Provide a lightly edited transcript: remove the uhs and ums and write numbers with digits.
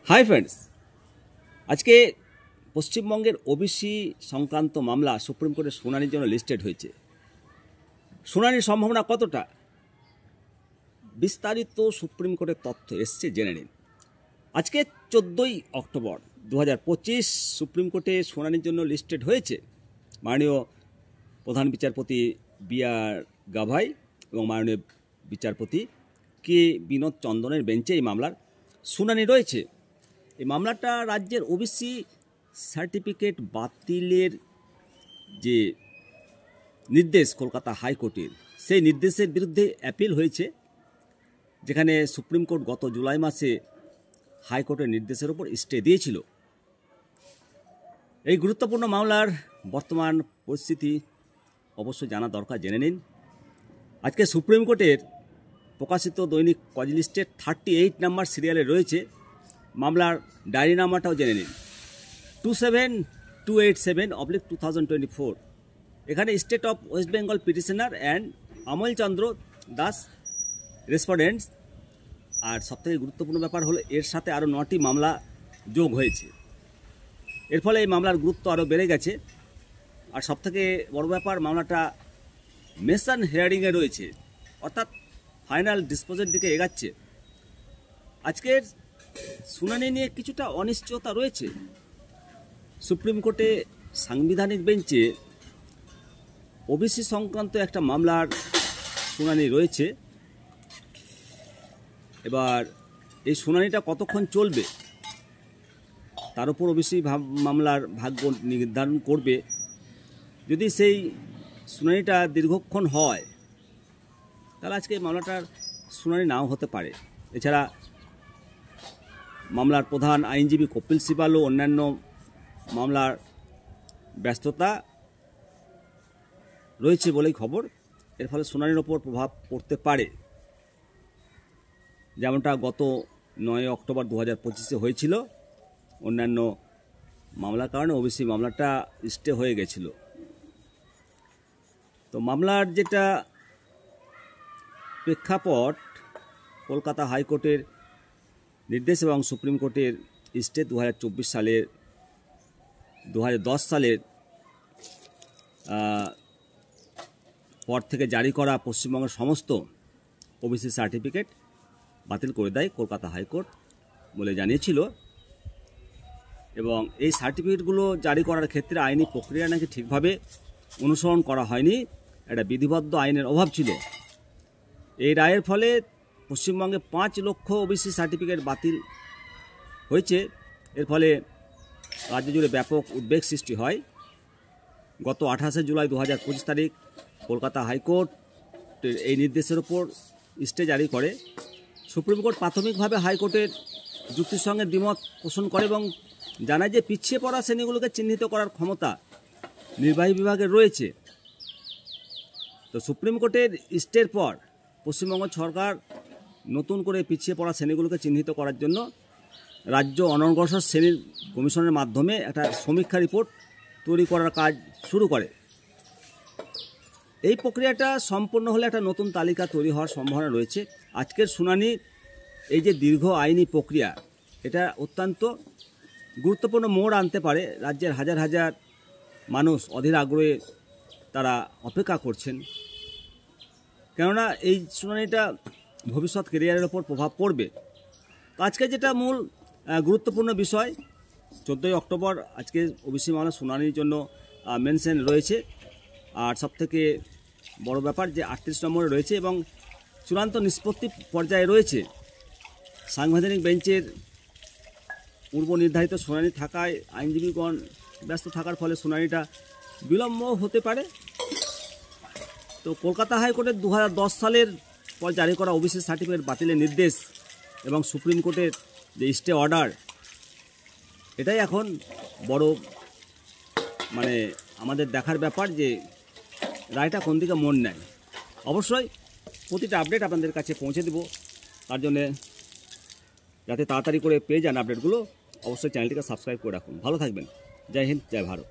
Hi friends, আজকে পশ্চিমবঙ্গের OBC সংক্রান্ত মামলা সুপ্রিম কোর্টের শুনানির জন্য লিস্টেড হয়েছে। শুনানির সম্ভাবনা কতটা? বিস্তারিত সুপ্রিম কোর্টের তথ্য এসছে, জেনে নিন। আজকে 14ই অক্টোবর 2025 সুপ্রিম কোর্টে শুনানির জন্য লিস্টেড হয়েছে। মাননীয় প্রধান বিচারপতি বি.আর. গাভাই এবং মাননীয় বিচারপতি কে বিনোদ চন্দনের বেঞ্চে এই মামলার শুনানি রয়েছে। এই মামলাটা রাজ্যের ওবিসি সার্টিফিকেট বাতিলের যে নির্দেশ কলকাতা হাইকোর্টের, সেই নির্দেশের বিরুদ্ধে অ্যাপিল হয়েছে, যেখানে সুপ্রিম কোর্ট গত জুলাই মাসে হাইকোর্টের নির্দেশের উপর স্টে দিয়েছিল। এই গুরুত্বপূর্ণ মামলার বর্তমান পরিস্থিতি অবশ্যই জানা দরকার, জেনে নিন। আজকে সুপ্রিম কোর্টের প্রকাশিত দৈনিক কজ লিস্টের 38 নম্বর সিরিয়ালে রয়েছে। মামলার ডায়েরি নাম্বারটাও জেনে নিন, 27287/2024। এখানে state of West Bengal petitioner and আমল চন্দ্র দাস রেসপন্ডেন্টস। আর সবথেকে গুরুত্বপূর্ণ ব্যাপার হলো এর সাথে আরও 9টি মামলা যোগ হয়েছে। এর ফলে এই মামলার গুরুত্ব আরও বেড়ে গেছে। আর সবথেকে বড় ব্যাপার, মামলাটা মেশন হিয়ারিংয়ে রয়েছে, অর্থাৎ ফাইনাল ডিসপোজের দিকে এগাচ্ছে। আজকের শুনানি নিয়ে কিছুটা অনিশ্চয়তা রয়েছে। সুপ্রিম কোর্টে সাংবিধানিক বেঞ্চে ওবিসি সংক্রান্ত একটা মামলার শুনানি রয়েছে। এবার এই শুনানিটা কতক্ষণ চলবে তার উপর ওবিসি মামলার ভাগ্য নির্ধারণ করবে। যদি সেই শুনানিটা দীর্ঘক্ষণ হয়, তাহলে আজকে এই মামলাটার শুনানি নাও হতে পারে। এছাড়া মামলার প্রধান আইনজীবী কপিল সিবাল ও অন্যান্য মামলার ব্যস্ততা রয়েছে বলেই খবর। এর ফলে শুনানির ওপর প্রভাব পড়তে পারে, যেমনটা গত 9 অক্টোবর 2025 হয়েছিল। অন্যান্য মামলার কারণে ওবিসি মামলাটা স্টে হয়ে গেছিল। তো মামলার যেটা প্রেক্ষাপট, কলকাতা হাইকোর্টের নির্দেশ এবং সুপ্রিম কোর্টের স্টে 2024 সালের 2010 সালের পর থেকে জারি করা পশ্চিমবঙ্গের সমস্ত ওবিসি সার্টিফিকেট বাতিল করে দেয় কলকাতা হাইকোর্ট বলে জানিয়েছিল। এবং এই সার্টিফিকেটগুলো জারি করার ক্ষেত্রে আইনি প্রক্রিয়া নাকি ঠিকভাবে অনুসরণ করা হয়নি, একটা বিধিবদ্ধ আইনের অভাব ছিল। এই রায়ের ফলে পশ্চিমবঙ্গে 5 লক্ষ ওবিসি সার্টিফিকেট বাতিল হয়েছে। এর ফলে রাজ্য জুড়ে ব্যাপক উদ্বেগ সৃষ্টি হয়। গত 28শে জুলাই 2025 তারিখ কলকাতা হাইকোর্ট এই নির্দেশের ওপর স্টে জারি করে। সুপ্রিম কোর্ট প্রাথমিকভাবে হাইকোর্টের যুক্তির সঙ্গে দ্বিমত পোষণ করে এবং জানায় যে পিছিয়ে পড়া শ্রেণীগুলোকে চিহ্নিত করার ক্ষমতা নির্বাহী বিভাগের রয়েছে। তো সুপ্রিম কোর্টের স্টের পর পশ্চিমবঙ্গ সরকার নতুন করে পিছিয়ে পড়া শ্রেণীগুলোকে চিহ্নিত করার জন্য রাজ্য অনগ্রসর শ্রেণীর কমিশনের মাধ্যমে একটা সমীক্ষা রিপোর্ট তৈরি করার কাজ শুরু করে। এই প্রক্রিয়াটা সম্পূর্ণ হলে একটা নতুন তালিকা তৈরি হওয়ার সম্ভাবনা রয়েছে। আজকের শুনানি, এই যে দীর্ঘ আইনি প্রক্রিয়া, এটা অত্যন্ত গুরুত্বপূর্ণ মোড় আনতে পারে। রাজ্যের হাজার হাজার মানুষ অধীর আগ্রহে তারা অপেক্ষা করছেন, কেননা এই শুনানিটা ভবিষ্যৎ কেরিয়ারের ওপর প্রভাব পড়বে। তো আজকে যেটা মূল গুরুত্বপূর্ণ বিষয়, 14ই অক্টোবর আজকে ওবিসি মামলা শুনানির জন্য মেনশন রয়েছে। আর সবথেকে বড় ব্যাপার যে 38 নম্বরে রয়েছে এবং চূড়ান্ত নিষ্পত্তি পর্যায়ে রয়েছে। সাংবিধানিক বেঞ্চের পূর্ব নির্ধারিত শুনানি থাকায় আইনজীবীগণ ব্যস্ত থাকার ফলে শুনানিটা বিলম্ব হতে পারে। তো কলকাতা হাইকোর্টের 2010 সালের পর জারি করা ওবিসি সার্টিফিকেট বাতিলের নির্দেশ এবং সুপ্রিম কোর্টের যে স্টে অর্ডার, এটাই এখন বড় আমাদের দেখার ব্যাপার যে রায়টা কোন দিকে মন নেয়। অবশ্যই প্রতিটা আপডেট আপনাদের কাছে পৌঁছে দেব। তার জন্যে যাতে তাড়াতাড়ি করে পেয়ে যান আপডেটগুলো, অবশ্যই চ্যানেলটিকে সাবস্ক্রাইব করে রাখুন। ভালো থাকবেন। জয় হিন্দ, জয় ভারত।